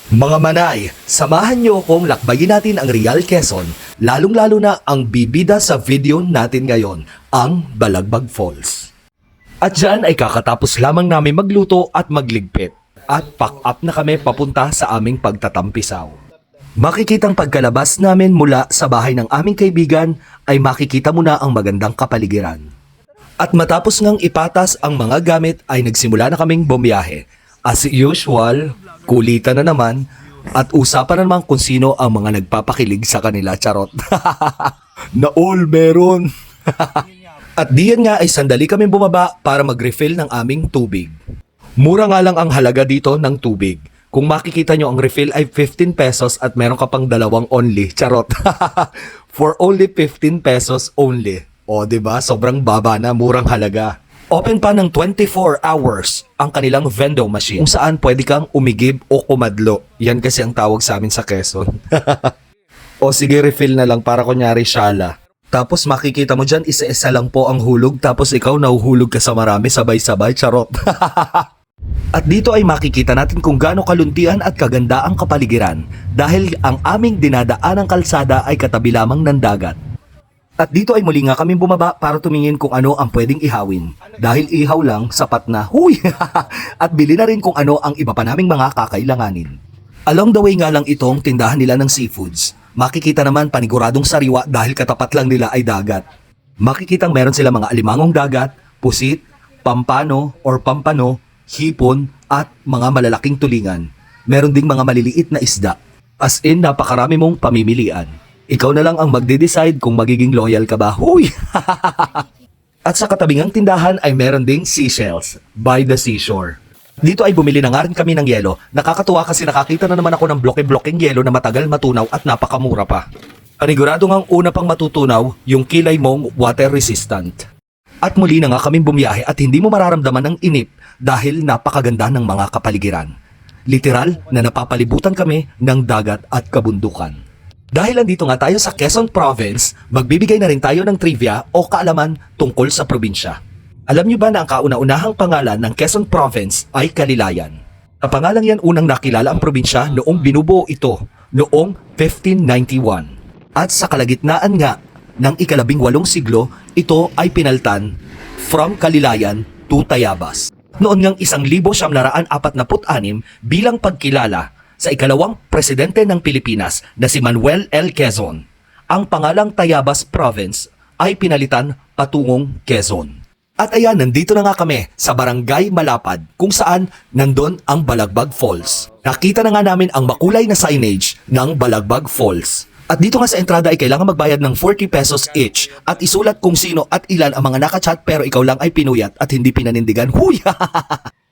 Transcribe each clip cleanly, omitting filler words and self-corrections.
Mga manay, samahan niyo akong lakbayin natin ang Real Quezon, lalong-lalo na ang bibida sa video natin ngayon, ang Balagbag Falls. At dyan ay kakatapos lamang namin magluto at magligpit. At pack up na kami papunta sa aming pagtatampisaw. Makikitang pagkalabas namin mula sa bahay ng aming kaibigan ay makikita mo na ang magandang kapaligiran. At matapos ngang ipatas ang mga gamit ay nagsimula na kaming bumiyahe. As usual, kulitan na naman at usapan na naman kung sino ang mga nagpapakilig sa kanila, charot. Na all meron. At diyan nga ay sandali kami bumaba para mag-refill ng aming tubig. Mura nga lang ang halaga dito ng tubig. Kung makikita nyo ang refill ay 15 pesos at meron ka pang dalawang only, charot. For only 15 pesos only. O, diba? Sobrang baba na, murang halaga. Open pa ng 24 hours ang kanilang vending machine kung saan pwede kang umigib o kumadlo. Yan kasi ang tawag sa amin sa Quezon. O sige, refill na lang para kunyari shala. Tapos makikita mo dyan, isa-isa lang po ang hulog tapos ikaw nahuhulog ka sa marami sabay-sabay, charot. At dito ay makikita natin kung gaano kaluntian at kaganda ang kapaligiran dahil ang aming dinadaanang kalsada ay katabi lamang ng dagat. At dito ay muli nga kami bumaba para tumingin kung ano ang pwedeng ihawin. Dahil ihaw lang, sapat na, huy! At bili na rin kung ano ang iba pa naming mga kakailanganin. Along the way nga lang itong tindahan nila ng seafoods. Makikita naman paniguradong sariwa dahil katapat lang nila ay dagat. Makikitang meron sila mga alimangong dagat, pusit, pampano or pampano, hipon at mga malalaking tulingan. Meron ding mga maliliit na isda. As in, napakarami mong pamimilian. Ikaw na lang ang magde-decide kung magiging loyal ka ba. Huy! At sa katabingang tindahan ay meron ding seashells by the seashore. Dito ay bumili na nga rin kami ng yelo. Nakakatuwa kasi nakakita na naman ako ng bloke-blokeng yelo na matagal matunaw at napakamura pa. Panigurado ngang una pang matutunaw yung kilay mong water resistant. At muli na nga kaming bumiyahe at hindi mo mararamdaman ng inip dahil napakaganda ng mga kapaligiran. Literal na napapalibutan kami ng dagat at kabundukan. Dahil andito nga tayo sa Quezon Province, magbibigay na rin tayo ng trivia o kaalaman tungkol sa probinsya. Alam niyo ba na ang kauna-unahang pangalan ng Quezon Province ay Kalilayan? Ang pangalang yan unang nakilala ang probinsya noong binubuo ito noong 1591. At sa kalagitnaan nga ng ika-18 siglo, ito ay pinaltan from Kalilayan to Tayabas. Noon ngang 1946 bilang pagkilala sa ikalawang presidente ng Pilipinas na si Manuel L. Quezon, ang pangalang Tayabas Province ay pinalitan patungong Quezon. At ayan, nandito na nga kami sa Barangay Malapad kung saan nandun ang Balagbag Falls. Nakita na nga namin ang makulay na signage ng Balagbag Falls. At dito nga sa entrada ay kailangan magbayad ng 40 pesos each at isulat kung sino at ilan ang mga nakachat pero ikaw lang ay pinuyat at hindi pinanindigan. Huy!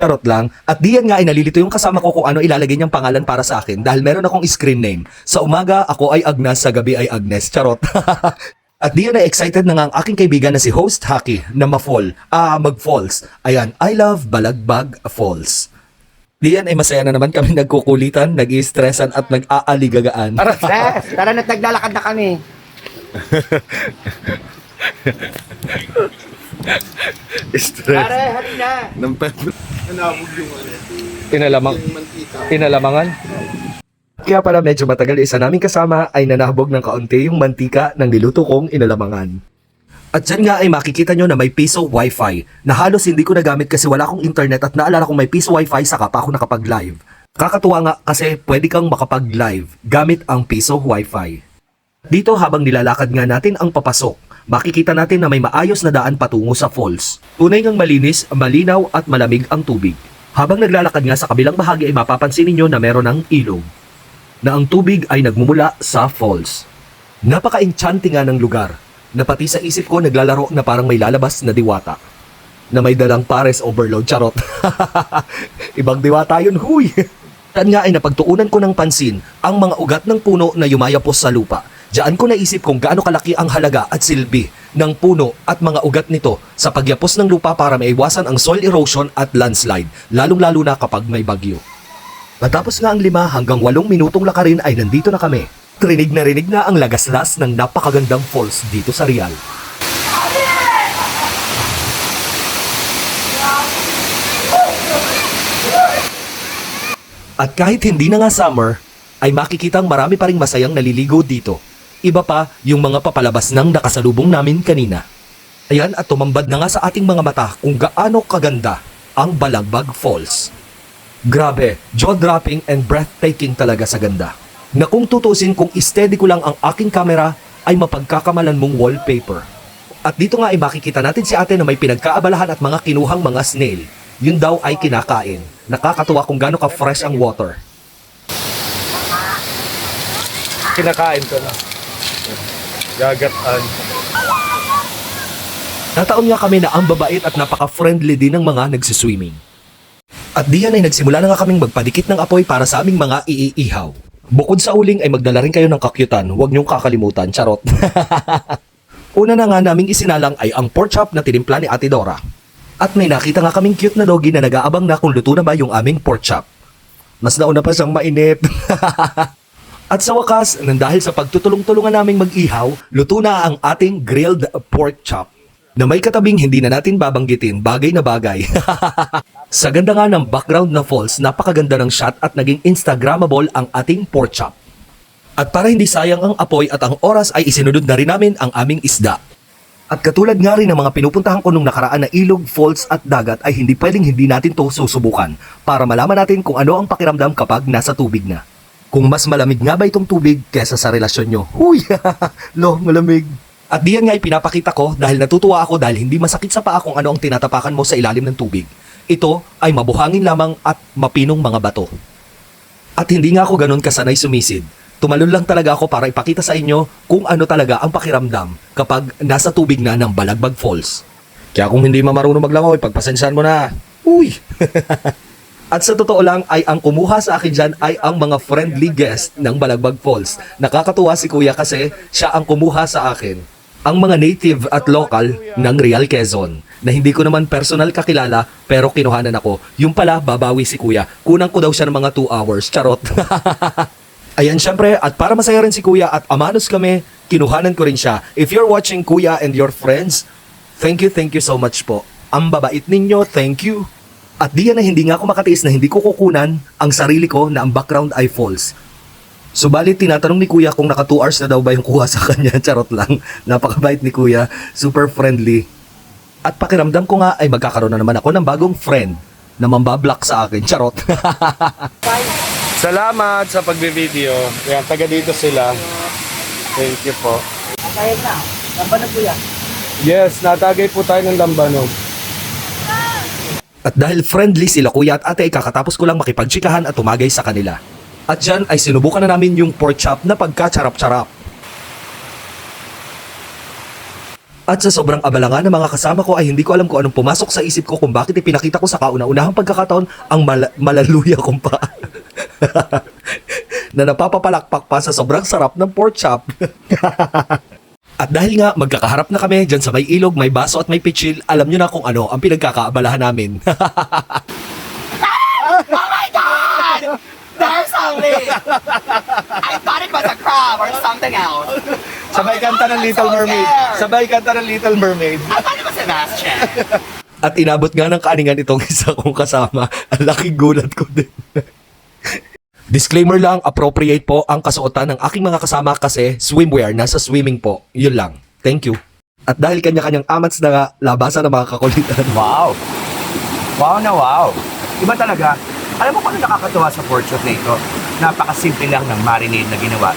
Charot lang. At diyan nga ay nalilito yung kasama ko kung ano ilalagay niyang pangalan para sa akin dahil meron akong screen name. Sa umaga, ako ay Agnes, sa gabi ay Agnes. Charot. At diyan ay excited na nga ang aking kaibigan na si Host Haki na mag-falls. Ayan, I love Balagbag Falls. Diyan ay masaya na naman kami nagkukulitan, nag-i-stressan at nag-aaligagaan. Tara na't naglalakad na kami. Stress. Pare, hali na. Ng Nanabog yung Inalamangan. Kaya pala medyo matagal isa naming kasama ay nanabog ng kaunti yung mantika ng niluto kong inalamangan. At dyan nga ay makikita nyo na may piso wifi na halos hindi ko nagamit kasi wala akong internet at naalala kong may piso wifi saka pa ako nakapag-live. Kakatuwa nga kasi pwede kang makapag-live gamit ang piso wifi. Dito habang nilalakad nga natin ang papasok, makikita natin na may maayos na daan patungo sa falls. Tunay ngang malinis, malinaw at malamig ang tubig. Habang naglalakad nga sa kabilang bahagi ay mapapansin ninyo na meron ng ilog, na ang tubig ay nagmumula sa falls. Napaka-enchanting nga ng lugar, na pati sa isip ko naglalaro na parang may lalabas na diwata, na may dalang pares overload, charot. Ibang diwata yun, huy! Saan nga ay napagtuunan ko ng pansin ang mga ugat ng puno na yumayapos sa lupa. Diyan ko naisip kung gaano kalaki ang halaga at silbi ng puno at mga ugat nito sa pagyapos ng lupa para maiwasan ang soil erosion at landslide, lalong-lalo na kapag may bagyo. Matapos nga ang 5 hanggang 8 minutong lakarin ay nandito na kami. Rinig na ang lagaslas ng napakagandang falls dito sa Real. At kahit hindi na nga summer, ay makikitang marami pa ring masayang naliligo dito. Iba pa yung mga papalabas ng nakasalubong namin kanina. Ayan, at tumambad na nga sa ating mga mata kung gaano kaganda ang Balagbag Falls. Grabe, jaw-dropping and breathtaking talaga sa ganda. Na kung tutusin kung steady ko lang ang aking camera ay mapagkakamalan mong wallpaper. At dito nga ay makikita natin si ate na may pinagkaabalahan at mga kinuhang mga snail. Yun daw ay kinakain. Nakakatuwa kung gaano ka-fresh ang water. Kinakain ko na. Gagatan. Nataon nga kami na ang babait at napaka-friendly din ng mga nagsiswimming. At diyan ay nagsimula na nga kaming magpadikit ng apoy para sa aming mga iihaw. Bukod sa uling ay magdala rin kayo ng kakyutan, huwag niyong kakalimutan, charot. Una na nga naming isinalang ay ang pork chop na tinimpla ni Ate Dora. At may nakita nga kaming cute na doggy na nag-aabang na kung luto na ba yung aming pork chop. Mas nauna pa siyang mainit. At sa wakas, nang dahil sa pagtutulong-tulungan naming mag-ihaw, luto na ang ating grilled pork chop. Na may katabing hindi na natin babanggitin, bagay na bagay. Sa ganda nga ng background na falls, napakaganda ng shot at naging Instagrammable ang ating pork chop. At para hindi sayang ang apoy at ang oras ay isinunod na rin namin ang aming isda. At katulad nga rin ng mga pinupuntahan ko nung nakaraan na ilog, falls at dagat ay hindi pwedeng hindi natin to susubukan para malaman natin kung ano ang pakiramdam kapag nasa tubig na. Kung mas malamig nga ba itong tubig kesa sa relasyon nyo? Huy! Lo, malamig. At diyan nga ipinapakita ko dahil natutuwa ako dahil hindi masakit sa paa kung ano ang tinatapakan mo sa ilalim ng tubig. Ito ay mabuhangin lamang at mapinong mga bato. At hindi nga ako ganun kasanay sumisid. Tumalon lang talaga ako para ipakita sa inyo kung ano talaga ang pakiramdam kapag nasa tubig na ng Balagbag Falls. Kaya kung hindi marunong maglangoy, pagpasensyahan mo na. Uy! At sa totoo lang ay ang kumuha sa akin dyan ay ang mga friendly guest ng Balagbag Falls. Nakakatuwa si Kuya kasi siya ang kumuha sa akin. Ang mga native at local ng Real Quezon na hindi ko naman personal kakilala pero kinuhanan ako. Yung pala, babawi si Kuya. Kunang ko daw siya ng mga 2 hours. Charot. Ayan, syempre, at para masaya rin si Kuya at amanos kami, kinuhanan ko rin siya. If you're watching Kuya and your friends, thank you so much po. Ang babait ninyo, thank you. At diyan na hindi nga ako makatiis na hindi ko kukunan ang sarili ko na ang background ay false. Subalit tinatanong ni Kuya kung naka 2 hours na daw ba yung kuha sa kanya. Charot lang. Napakabait ni Kuya. Super friendly. At pakiramdam ko nga ay magkakaroon na naman ako ng bagong friend na mambablock sa akin. Charot. Salamat sa pagbe-video. Yan, taga dito sila. Thank you po. Kaya na. Tamba na po yan. Yes, natagay po tayo ng lambanog. At dahil friendly sila Kuya at ate ay kakatapos ko lang makipagtsikahan at tumagay sa kanila. At dyan ay sinubukan na namin yung pork chop na pagkacharap-charap. At sa sobrang abala nga ng mga kasama ko ay hindi ko alam kung anong pumasok sa isip ko kung bakit ipinakita ko sa kauna-unahang pagkakataon ang malaluya kong pa. Na napapapalakpak pa sa sobrang sarap ng pork chop. At dahil nga magkakaharap na kami dyan sa may ilog, may baso at may pitchil, alam nyo na kung ano ang pinagkakaabalahan namin. Oh my God! There's something! I thought it was a crab or something else. Sabay kanta ng Little Mermaid. Sabay kanta ng Little Mermaid. I thought it was Sebastian. At inabot nga ng kaaningan itong isa kong kasama. Ang laking gulat ko din. Disclaimer lang, appropriate po ang kasuotan ng aking mga kasama kasi swimwear, nasa swimming po. Yun lang. Thank you. At dahil kanya-kanyang amats na nga, labasan ng mga kakulitan. Wow! Wow na wow! Iba talaga. Alam mo kung ano nakakatuwa sa pork chop na ito? Napakasimple lang ng marinade na ginawa.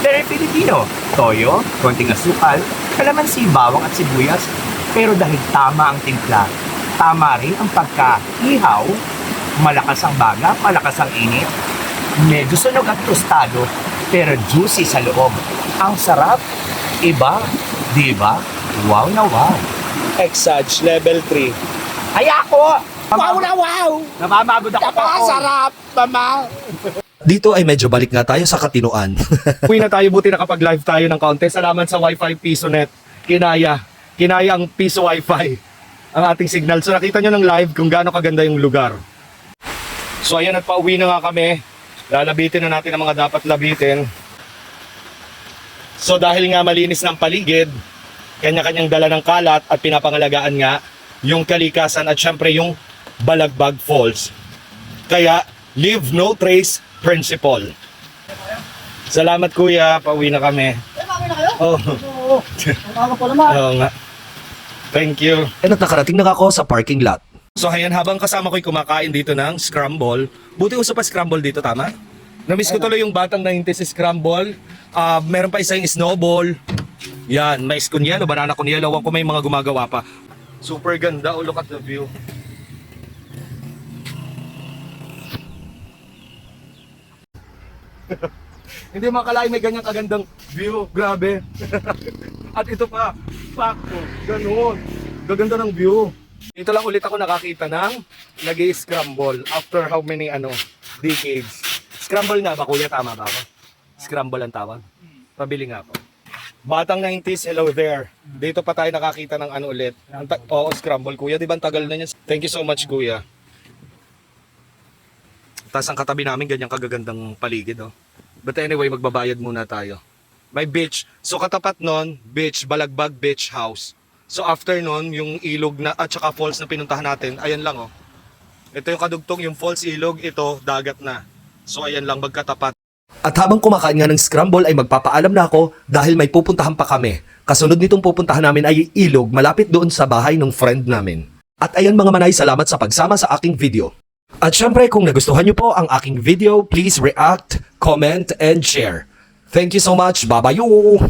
Very Filipino. Toyo, konting asukal, kalamansi, bawang at sibuyas. Pero dahil tama ang timpla, tama rin ang pagka-ihaw, malakas ang baga, malakas ang init, medyo sunog at tostado, pero juicy sa loob. Ang sarap, iba, di ba? Wow na wow. Exage level 3. Ay ako! Wow na wow! Namamagod ako. Napakasarap, mama! Dito ay medyo balik nga tayo sa katinuan. Uwi na tayo, buti nakapag-live tayo ng kaunti. Salamat sa Wi-Fi PisoNet. Kinaya ang Piso Wi-Fi ang ating signal. So nakita nyo ng live kung gaano kaganda yung lugar. So ayan, nagpa-uwi na nga kami. Lalabitin na natin ang mga dapat labitin. So dahil nga malinis ng paligid, kanya-kanyang dala ng kalat at pinapangalagaan nga yung kalikasan at syempre yung Balagbag Falls. Kaya Leave no trace principle. Salamat kuya, pauwi na kami. Kami na kayo? Oh, Oo. Umaga pa naman. oo nga. Thank you. At nakarating na ako sa parking lot. So ayan, habang kasama ko'y kumakain dito ng scramble, buti uso pa scramble dito, tama? Namiss ko tuloy yung batang 90s scramble. Meron pa isang snowball. Yan, may kunyelo, banana kunyelo. Ewan ko may mga gumagawa pa. Super ganda, oh, look at the view. Hindi makalain may ganyang kagandang view, grabe. At ito pa, pakto, ganun. Gaganda ng view. Dito lang ulit ako nakakita ng nag-i-scramble after how many decades. Scramble nga ba kuya, tama ba ako? Scramble ang tawag? Pabili nga po. Batang 90s, hello there. Dito pa tayo nakakita ng ulit. Oo, scramble kuya, di ba ang tagal na niya? Thank you so much kuya. Tapos ang katabi namin ganyang kagagandang paligid, oh. But anyway, magbabayad muna tayo. May beach. So katapat nun, beach, Balagbag Beach House. So after nun, yung ilog na at saka falls na pinuntahan natin, ayan lang oh. Ito yung kadugtong, yung falls ilog, ito dagat na. So ayan lang magkatapat. At habang kumakain nga ng scramble ay magpapaalam na ako dahil may pupuntahan pa kami. Kasunod nitong pupuntahan namin ay ilog malapit doon sa bahay ng friend namin. At ayan mga manay, salamat sa pagsama sa aking video. At syempre kung nagustuhan nyo po ang aking video, please react, comment, and share. Thank you so much. Bye-bye!